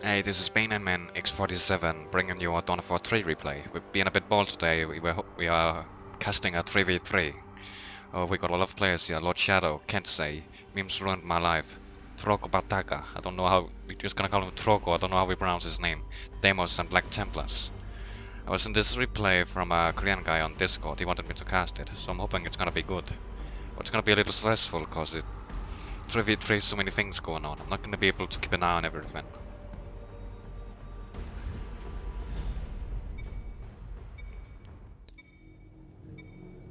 Hey, this is Bane and Man X47 bringing you a DOW3 replay. We're being a bit bold today. We are casting a 3v3. We got a lot of players here. Lord Shadow, Can't Say, Memes Ruined My Life, Troco Bataka. I don't know how, we're just gonna call him Troco, I don't know how we pronounce his name. Deimos and Black Templars. I was in this replay from a Korean guy on Discord. He wanted me to cast it, so I'm hoping it's gonna be good. But it's gonna be a little stressful because it 3v3 so many things going on. I'm not gonna be able to keep an eye on everything.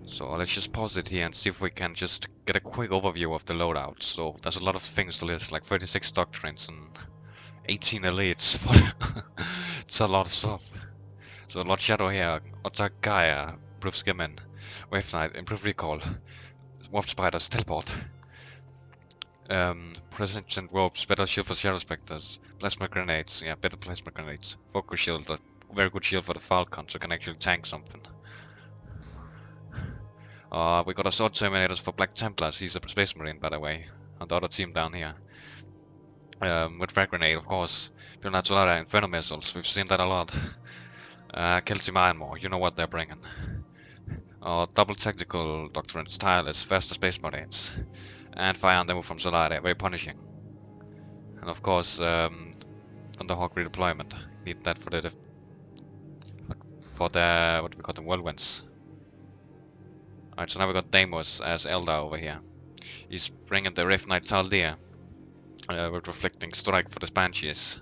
So let's just pause it here and see if we can just get a quick overview of the loadout. So there's a lot of things to list, like 36 doctrines and 18 elites. It's a lot of stuff. So Lord Shadow here, Otak Gaia, Proof Skimming, Wave Knight, Improve Recall, Warp Spiders, Teleport, Presentient Ropes, Better Shield for Shadow Specters, Plasma Grenades, yeah, better Plasma Grenades, Focus Shield, a very good shield for the Falcon so it can actually tank something. We got a Sword Terminators for Black Templars. He's a Space Marine, by the way, on the other team down here. With Frag Grenade, of course. Pionatsuara, Inferno Missiles. We've seen that a lot. Kelty Myanmar, you know what they're bringing. Double Tactical Doctrines, Tireless, Faster Space Marines. And Fire on the Move from Solare, very punishing. And of course, Thunderhawk Redeployment. Need that for the what do we call them, Whirlwinds. Alright, so now we got Deimos as ELDAR over here. He's bringing the Rift Knight Taldir with Reflecting Strike for the Banshees.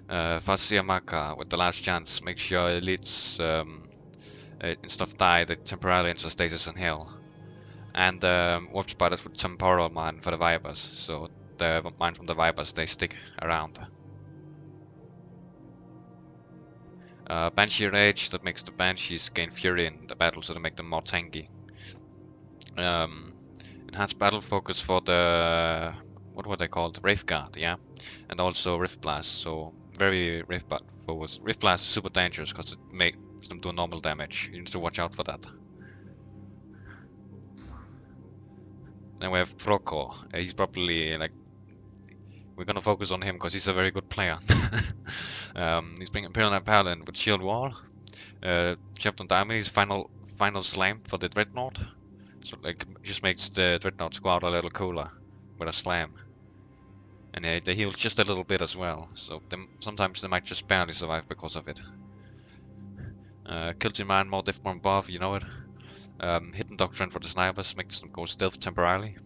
Fasiamaka with the Last Chance, make sure elites instead of die, they temporarily enter stasis and heal. And Warp Spiders with Temporal Mine for the Vipers, so the mine from the Vipers, they stick around. Banshee Rage, that makes the Banshees gain Fury in the battle, so they make them more tanky. Enhanced battle focus for the what were they called? Wraith Guard, yeah, and also Rift Blast. So very Rift focus. Rift Blast is super dangerous because it makes them do normal damage. You need to watch out for that. Then we have Troco. He's probably like we're gonna focus on him because he's a very good player. He's bringing Imperial Paladin with Shield Wall, Chapter Dami's final slam for the Dreadnought. So like just makes the Dreadnought squad a little cooler with a slam. And they heal just a little bit as well, so sometimes they might just barely survive because of it. Kilty Man, more Death Bomb buff, you know it. Hidden Doctrine for the snipers, makes them go stealth temporarily.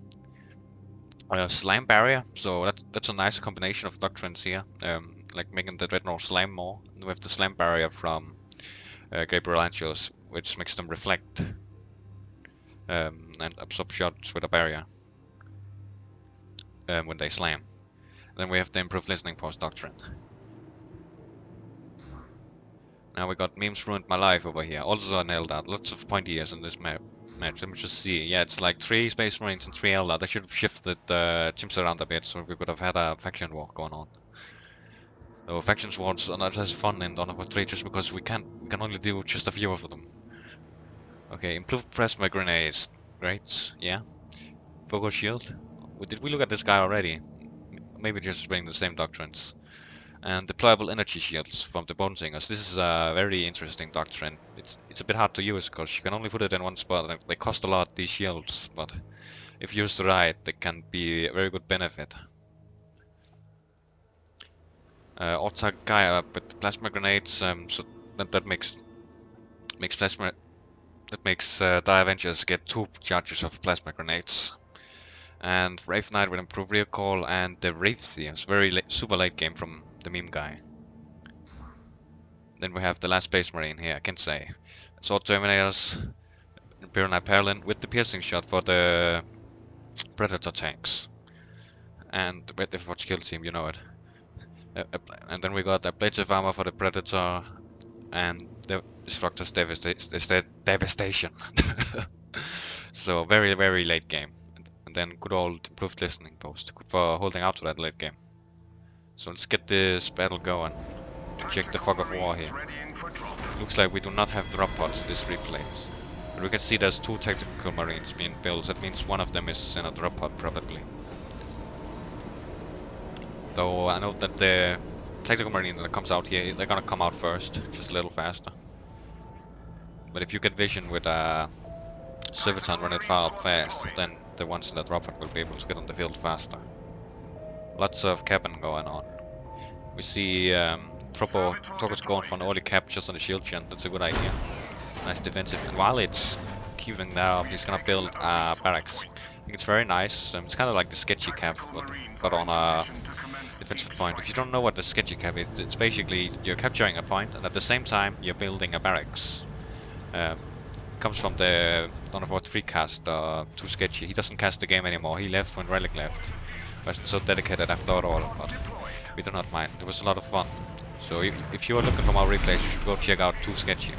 Slam Barrier, so that's a nice combination of doctrines here, like making the Dreadnought slam more. And we have the Slam Barrier from Gabriel Angelos, which makes them reflect and absorb shots with a barrier when they slam. Then we have the Improved Listening Post Doctrine. Now we got Memes Ruined My Life over here, also an ELDAR, lots of pointy ears in this match. Let me just see, yeah, it's like 3 Space Marines and 3 ELDAR. They should have shifted the teams around a bit so we could have had a faction war going on. Though factions wars are not as fun in DOW3 just because we can only do just a few of them. Okay, Improved Plasma Grenades, great, yeah. Focus Shield, did we look at this guy already? Maybe just bring the same doctrines. And Deployable Energy Shields from the Bone Singers. This is a very interesting doctrine. It's a bit hard to use because you can only put it in one spot and they cost a lot, these shields, but if used right they can be a very good benefit. Otak Gaia with Plasma Grenades, so that makes Plasma... That makes Die Avengers get 2 charges of Plasma Grenades. And Wraith Knight with Improved Recall and the Wraith Seers, very super late game from the meme guy. Then we have the last Space Marine here, I can say. Sword Terminators, Imperial Knight Parallel with the piercing shot for the Predator tanks. And with the Forge Kill Team, you know it. And then we got a Blades of Armor for the Predator and the Destructor's Devastation. So very, very late game. And then good old Improved Listening Post, good for holding out to that late game. So let's get this battle going. Check the fog of war here. Looks like we do not have drop pods in this replay. But we can see there's 2 tactical marines being built. That means one of them is in a drop pod probably. Though I know that the tactical marine that comes out here, they're gonna come out first, just a little faster. But if you get vision with Serviton run it far out fast, then the ones in the drop pod will be able to get on the field faster. Lots of capping going on. We see Tropo's going for an early cap just on the shield gen. That's a good idea. Nice defensive. And while it's keeping that up, he's gonna build barracks. I think it's very nice. It's kind of like the sketchy cap, but on a defensive point. If you don't know what the sketchy cap is, it's basically you're capturing a point and at the same time you're building a barracks. Comes from the DOW3 cast, too sketchy. He doesn't cast the game anymore. He left when Relic left. Wasn't so dedicated after all, but we do not mind. It was a lot of fun. So if you are looking for more replays, you should go check out Too Sketchy.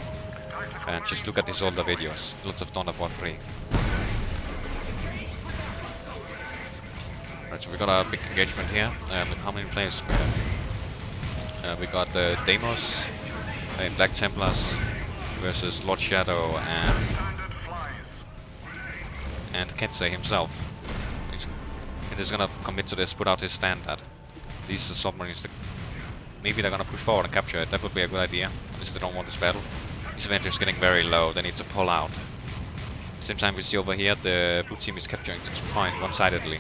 And just look at his older videos. Lots of DOW3. Right, so we got a big engagement here. How many players do we have? We got the Deimos in Black Templars versus Lord Shadow and Kensei himself. He's gonna commit to this, put out his standard. These are submarines that maybe they're gonna push forward and capture it. That would be a good idea. At least they don't want this battle. These Avengers getting very low, they need to pull out. Same time we see over here the blue team is capturing this point one-sidedly.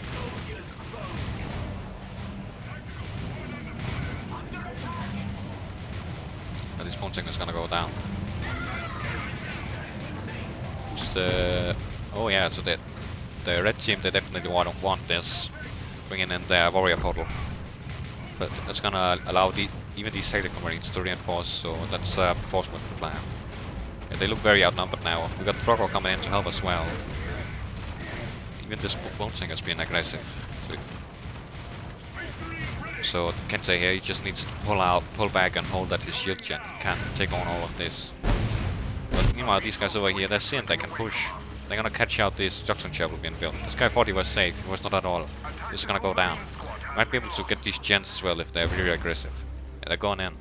But this Ponting is gonna go down. Just oh yeah, so the red team, they definitely want this, bringing in their warrior portal. But that's gonna allow even these tactical marines to reinforce, so that's a reinforcement plan. Yeah, they look very outnumbered now. We got Throggle coming in to help as well. Even this Bolting has been aggressive. So Kensei here, he just needs to pull back and hold at his shield gen. He can't take on all of this. But meanwhile, these guys over here, they're seeing they can push. They're gonna catch out this junction chapel being built. This guy thought he was safe. He was not at all. This is gonna go down. Might be able to get these gens as well if they're really aggressive. Yeah, they're going in.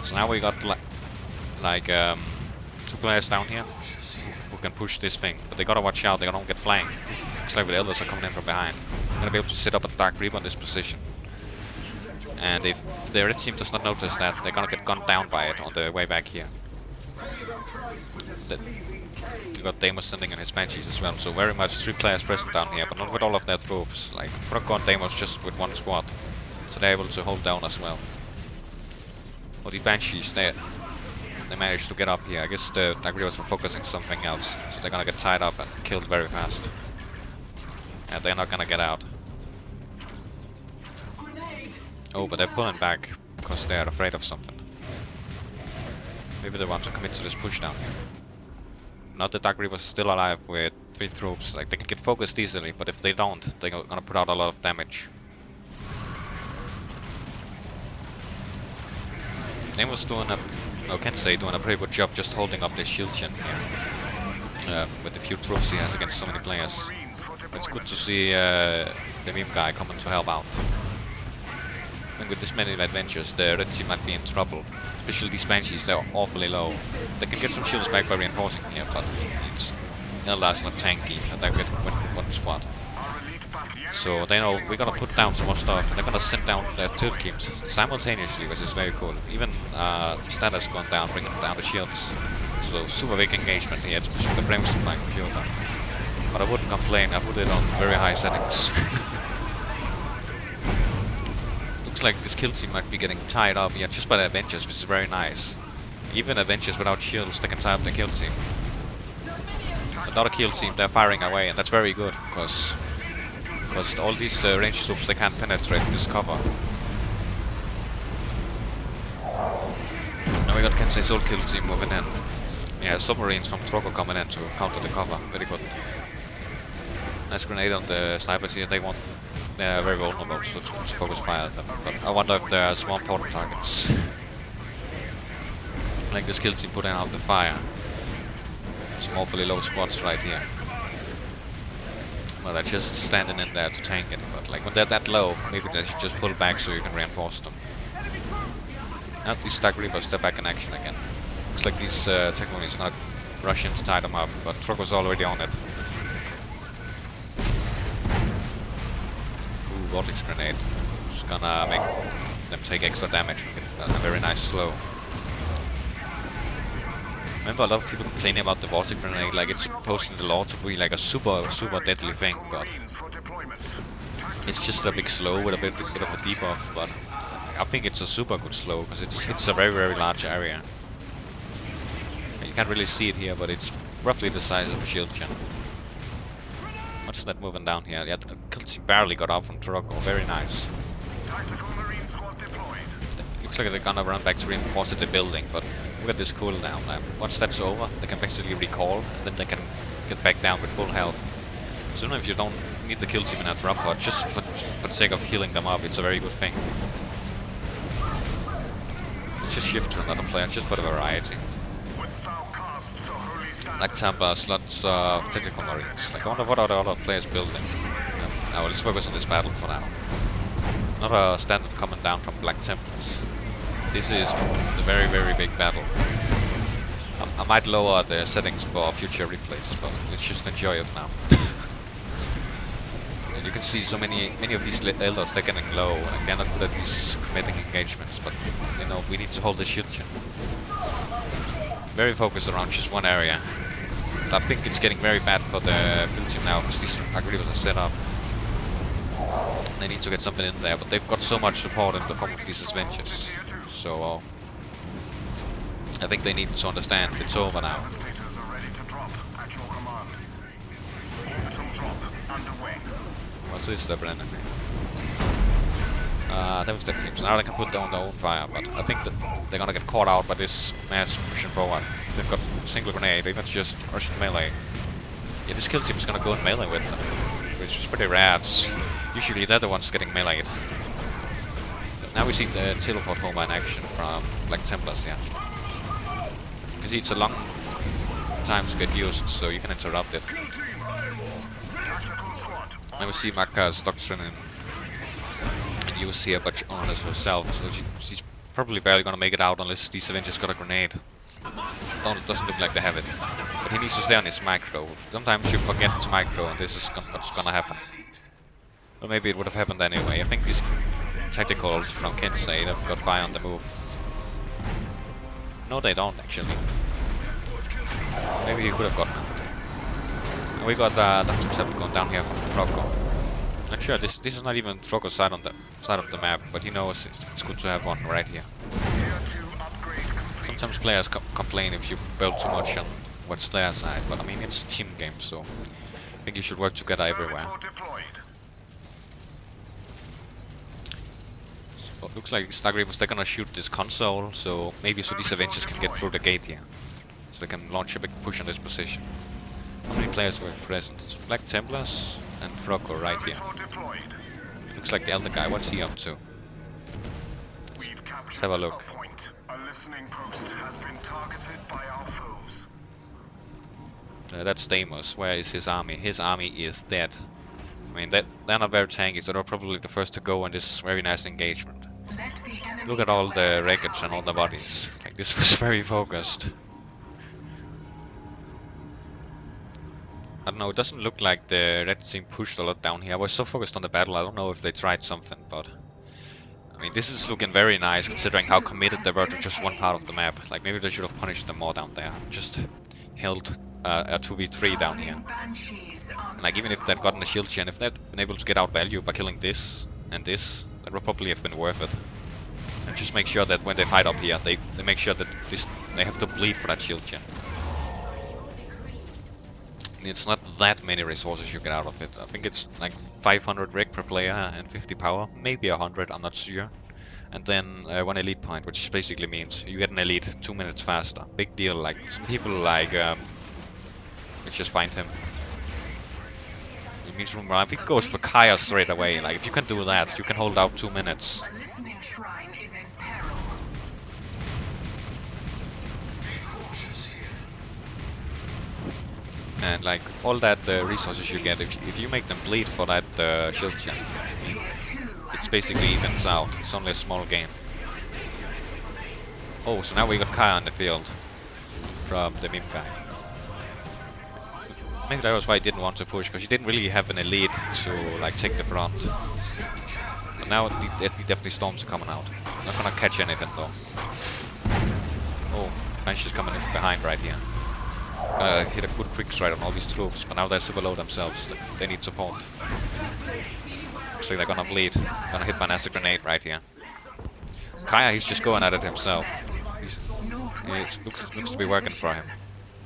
So now we got like 2 players down here who can push this thing. But they gotta watch out. They don't get flanked. Looks like the Eldars are coming in from behind. They're gonna be able to set up a Dark Reaper in this position. And if the red team does not notice that, they're gonna get gunned down by it on the way back here. We got Deimos sending in his Banshees as well, so very much 3 players present down here, but not with all of their troops. Like Froggo and Deimos just with 1 squad, so they're able to hold down as well. Well, the Banshees, they managed to get up here. I guess the Dagrios were focusing something else, so they're gonna get tied up and killed very fast. And they're not gonna get out. Oh, but they're pulling back because they're afraid of something. Maybe they want to commit to this push down here. Now the Dark Reaper is still alive with 3 troops. Like, they can get focused easily, but if they don't, they're gonna put out a lot of damage. Nemo's doing Kensei doing a pretty good job just holding up this shield gen here. With the few troops he has against so many players. It's good to see the meme guy coming to help out. And with this many adventures, the red team might be in trouble. Especially these Banshees, they're awfully low. They can get some shields back by reinforcing here, but it's ELDAR's not tanky, and they get 1 squad. So they know we're gonna put down some more stuff, and they're gonna send down their tilt teams simultaneously, which is very cool. Even Status gone down, bringing down the shields. So super big engagement here, especially the frames of my computer. But I wouldn't complain, I put it on very high settings. Looks like this kill team might be getting tied up here just by the Avengers, which is very nice. Even Avengers without shields, they can tie up the kill team. Another kill team, they're firing away, and that's very good, because all these ranged troops, they can't penetrate this cover. Now we got Kensei's old kill team moving in. Yeah, submarines from Trogo coming in to counter the cover, very good. Nice grenade on the snipers here, they're very vulnerable, so it's focus fire at them. But I wonder if there are swarm portal targets. Like this kill team putting out the fire. Some awfully low squads right here. Well, they're just standing in there to tank it, but like when they're that low, maybe they should just pull back so you can reinforce them. Now these Dark Reapers, they're back in action again. Looks like these technologies are not rushing to tie them up, but Trogo's already on it. Vortex grenade. Just gonna make them take extra damage and get a very nice slow. Remember, a lot of people complaining about the water grenade, like it's supposed in the lore to be like a super deadly thing, but it's just a big slow with a bit of a debuff. But I think it's a super good slow because it's a very large area. You can't really see it here, but it's roughly the size of a shield gen. What's that moving down here? Yeah, he barely got out from Trogo. Very nice. Looks like they're gonna run back to reinforce the building, but look at this cooldown. Once that's over, they can basically recall, and then they can get back down with full health. So even if you don't need the kill team in a drop pod, just for the sake of healing them up, it's a very good thing. Let's just shift to another player, just for the variety. Like Templars, lots of tactical marines. Like, I wonder what are the other players building. Now let's focus on this battle for now. Another standard coming down from Black Templars. This is a very big battle. I might lower the settings for future replays, but let's just enjoy it now. And you can see so many of these eldars, they're getting low, and they're not good at these committing engagements, but you know, we need to hold the shield gen. Very focused around just one area. I think it's getting very bad for the build team now, because these aggregators are set up. They need to get something in there, but they've got so much support in the form of these adventures. So I think they need to understand it's over now. What's this, the Brennan? Devastating teams. Now they can put down their own fire, but I think that they're gonna get caught out by this mass pushing forward. They've got a single grenade, even if it's just Russian melee. Yeah, this kill team is gonna go in melee with them, which is pretty rare. Usually they're the ones getting meleeed. Now we see the teleport home in action from Black Templars here. You see it's a long time to get used, so you can interrupt it. Now we see Maka's doctrine in use here, but Honors herself, so she's probably barely gonna make it out unless these Avengers got a grenade. Doesn't look like they have it. But he needs to stay on his micro. Sometimes you forget to micro and this is what's gonna happen. Or maybe it would have happened anyway. I think these tacticals from Kensei have got fire on the move. No, they don't actually. Maybe he could have gotten it. And we got DOW3 going down here from Trogo. Not sure, this is not even Trogo's side on the side of the map, but he knows it's good to have one right here. Sometimes players complain if you build too much on what's their side, but I mean it's a team game, so I think you should work together everywhere. So it looks like Stargreavers, they're gonna shoot this console, so maybe so these Avengers can get through the gate here. So they can launch a big push on this position. How many players were present? It's Black Templars and Trogo right here. Looks like the elder guy, what's he up to? Let's have a look. That's Deimos. Where is his army? His army is dead. I mean, they're not very tanky, so they're probably the first to go on this very nice engagement. Look at all the wreckage and all the bodies. Like, this was very focused. I don't know, it doesn't look like the red team pushed a lot down here. I was so focused on the battle, I don't know if they tried something, but I mean, this is looking very nice considering how committed they were to just one part of the map. Like, maybe they should have punished them more down there. Just held a 2v3 down here. And like, even if they'd gotten a shield gen, if they'd been able to get out value by killing this and this, that would probably have been worth it. And just make sure that when they fight up here, they make sure that they have to bleed for that shield gen. It's not that many resources you get out of it. I think it's like 500 reg per player and 50 power, maybe 100, I'm not sure. And then 1 elite point, which basically means you get an elite 2 minutes faster. Big deal. Like, some people like, let's just find him. It means I think it goes for Kaya straight away. Like, if you can do that, you can hold out 2 minutes. And like, all that resources you get, if you make them bleed for that shield gen, it's basically evens out. It's only a small game. Oh, so now we got Kaya on the field from the meme guy. Maybe that was why he didn't want to push, because he didn't really have an elite to like take the front. But Now the definitely storms are coming out. Not gonna catch anything though. Oh, Banshee's coming in from behind right here. Gonna hit a good quick strike on all these troops, but now they're super low themselves. They need support. Looks like they're gonna bleed. Gonna hit my acid grenade right here. Kaya, he's just going at it himself. It looks to be working for him.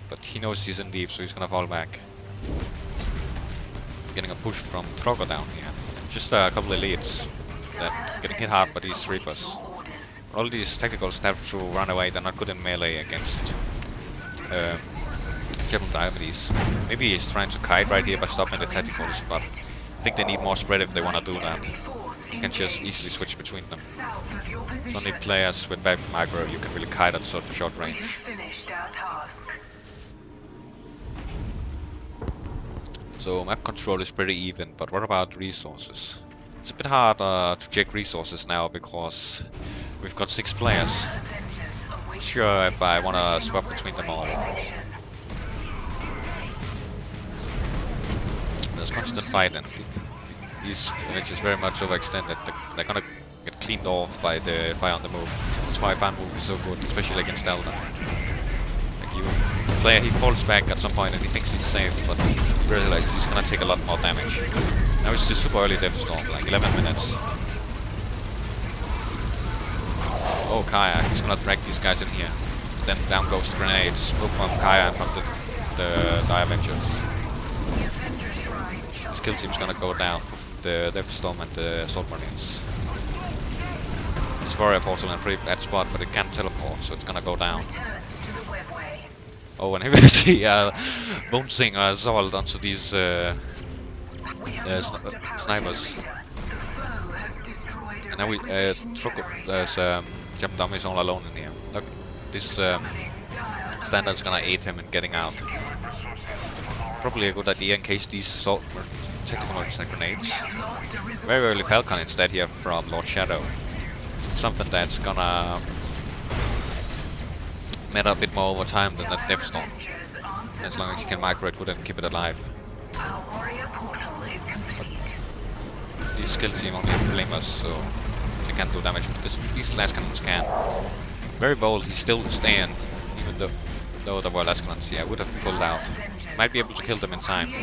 But he knows he's in deep, so he's gonna fall back. Getting a push from Trogo down here. Just a couple of elites that getting hit hard by these Reapers. All these tacticals have to run away. They're not good in melee against General Diomedes. Maybe he's trying to kite right here by stopping the tacticals, but I think they need more spread if they want to do that. You can just easily switch between them. So only players with bad micro you can really kite at sort of short range. So map control is pretty even, but what about resources? It's a bit hard to check resources now because we've got 6 players. Not sure if I want to swap between them all. There's constant fighting. These images very much overextended. They're gonna get cleaned off by the fire on the move. That's why fire move is so good, especially against ELDAR. Like you, player, he falls back at some point and he thinks he's safe, but he realizes he's gonna take a lot more damage. Now it's just super early Death Storm, like 11 minutes. Oh, Kaya, he's gonna drag these guys in here. Then down goes the grenades, both from Kaya and from the Avengers. This kill team's gonna go down, the Death Storm and the Assault Marines. This Warrior Portal in a pretty bad spot, but it can't teleport, so it's gonna go down. Oh, and here we see bouncing assault onto these snipers. And now we there's Jump Dummies all alone in here. Look, this standard's gonna aid him in getting out. Probably a good idea in case these tactical grenades. Very early Falcon instead here from Lord Shadow. Something that's gonna matter a bit more over time than that Death Storm. As long as you can micro it good and keep it alive. But these skill team only flame us, so they can't do damage, but these last cannons can. Very bold, he's still staying, even though the last cannons, yeah, would have pulled out. Might be able to kill them in time,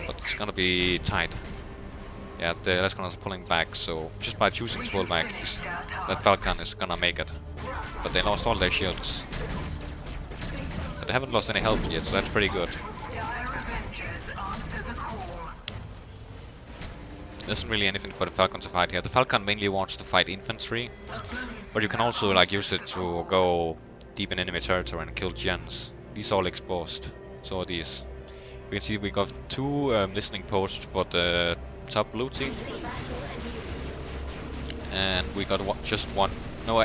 but it's gonna be tight. Yeah, the last cannons are pulling back, so just by choosing to pull back, that Falcon is gonna make it. But they lost all their shields. But they haven't lost any health yet, so that's pretty good. There isn't really anything for the Falcon to fight here. The Falcon mainly wants to fight infantry, but you can also like use it to go deep in enemy territory and kill gens. These are all exposed. So are these. We can see we got 2 listening posts for the top blue team, and we got just one. No,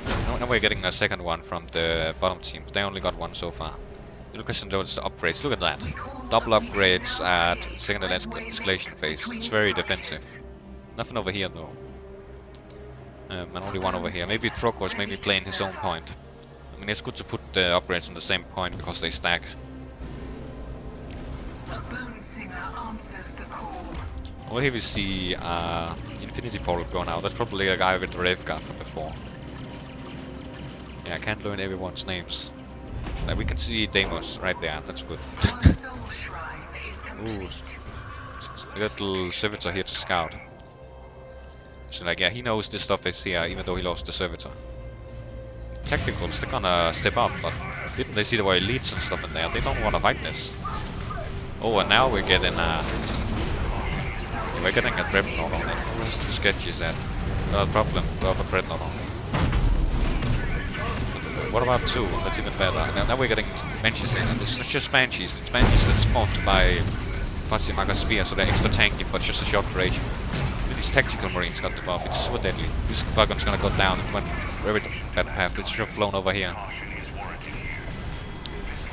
we're getting a second one from the bottom team. They only got 1 so far. The question though is the upgrades. Look at that. Double upgrades at second escalation phase. It's very defensive. Nothing over here though. And only 1 over here. Maybe Troko's maybe playing his own point. I mean, it's good to put the upgrades on the same point because they stack. Over here we see Infinity Portal going out. That's probably a guy with the Rave Guard from before. Yeah, I can't learn everyone's names. We can see Deimos right there, that's good. Ooh, a little Servitor here to scout. So like, yeah, he knows this stuff is here, even though he lost the Servitor. Tacticals, they're gonna step up, but didn't they see there were elites and stuff in there? They don't want to fight this. Oh, and now we're getting a Dreadnought on it. Where's the sketch is that? No problem, we have a Dreadnought on it. What about 2? That's even better. Now we're getting Banshees in, and it's not just Banshees, it's Banshees that's buffed by Fuzzy Maga Spear, so they're extra tanky for just a short duration. These tactical marines got the buff, it's super deadly. This Falcon's gonna go down and went very bad path, they should have flown over here.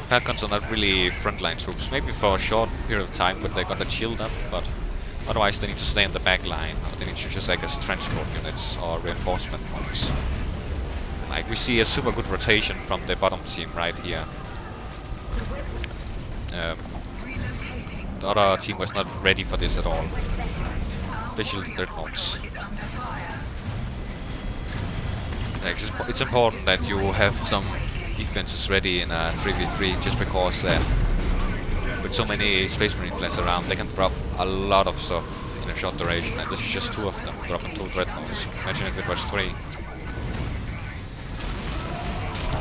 Falcons are not really frontline troops, maybe for a short period of time, but they're gonna chill them, but otherwise they need to stay in the back line, or they need to just act as transport units or reinforcement points. Like, we see a super good rotation from the bottom team right here. The other team was not ready for this at all. especially dreadnoughts. It's important that you have some defenses ready in a 3v3, just because with so many Space Marine planes around, they can drop a lot of stuff in a short duration, and this is just 2 of them dropping 2 dreadnoughts. Imagine if it was 3.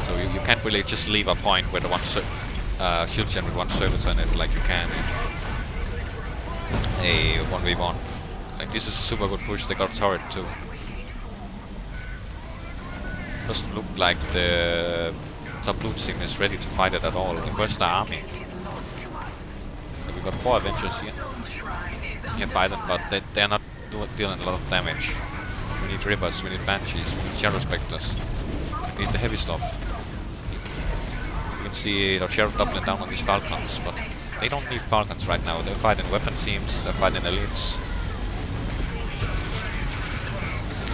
So you can't really just leave a point with one shield gen with 1 service on it like you can in a 1v1. Like, this is a super good push. They got a turret too. Doesn't look like the top blue team is ready to fight it at all. Where's the army? We got 4 Avengers here. We can fight them, but they're not dealing a lot of damage. We need Rippers, we need Banshees, we need Shadow Spectres. We need the heavy stuff. You can see the Shadow doubling down on these Falcons, but they don't need Falcons right now. They're fighting weapon teams, they're fighting elites.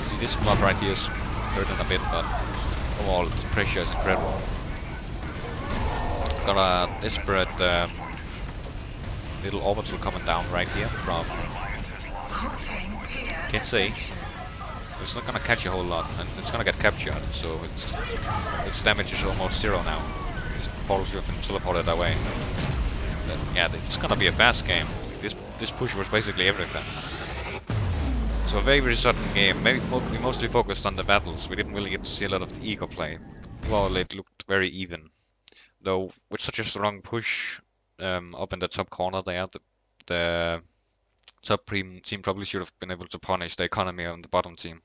See, this blob right here is hurting a bit, but overall the pressure is incredible. Got a desperate little orbital coming down right here from Kinsey. It's not gonna catch a whole lot, and it's gonna get captured, so its damage is almost 0 now. These portals have been teleported away. But yeah, it's gonna be a fast game. This push was basically everything. So a very sudden game. We mostly focused on the battles. We didn't really get to see a lot of eco play. Well, it looked very even. Though with such a strong push up in the top corner there, the top team probably should have been able to punish the economy on the bottom team.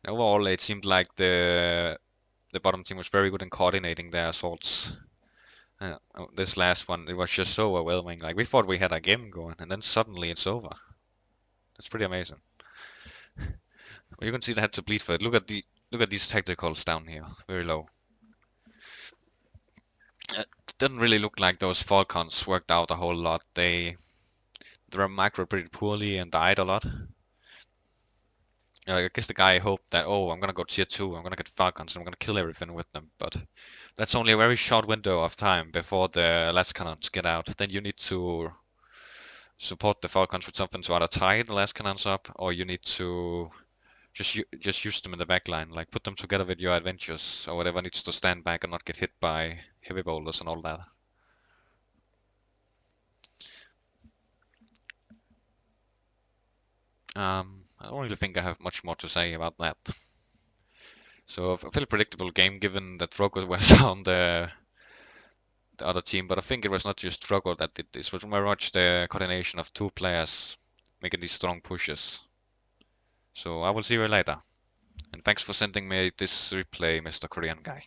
Overall, it seemed like the bottom team was very good in coordinating their assaults. This last one, it was just so overwhelming. Like, we thought we had a game going, and then suddenly it's over. That's pretty amazing. Well, you can see they had to bleed for it. Look at these tacticals down here, very low. It didn't really look like those Falcons worked out a whole lot. They were macroed pretty poorly and died a lot. I guess the guy hoped that, oh, I'm gonna go tier 2, I'm gonna get Falcons, and I'm gonna kill everything with them, but that's only a very short window of time before the last cannons get out. Then you need to support the Falcons with something to either tie the last cannons up, or you need to just use them in the back line, like put them together with your adventures, or whatever needs to stand back and not get hit by heavy boulders and all that. I don't really think I have much more to say about that. So a fairly predictable game, given that Frogo was on the other team, but I think it was not just Frogo that did this. It was very much the coordination of 2 players making these strong pushes. So I will see you later. And thanks for sending me this replay, Mr. Korean guy.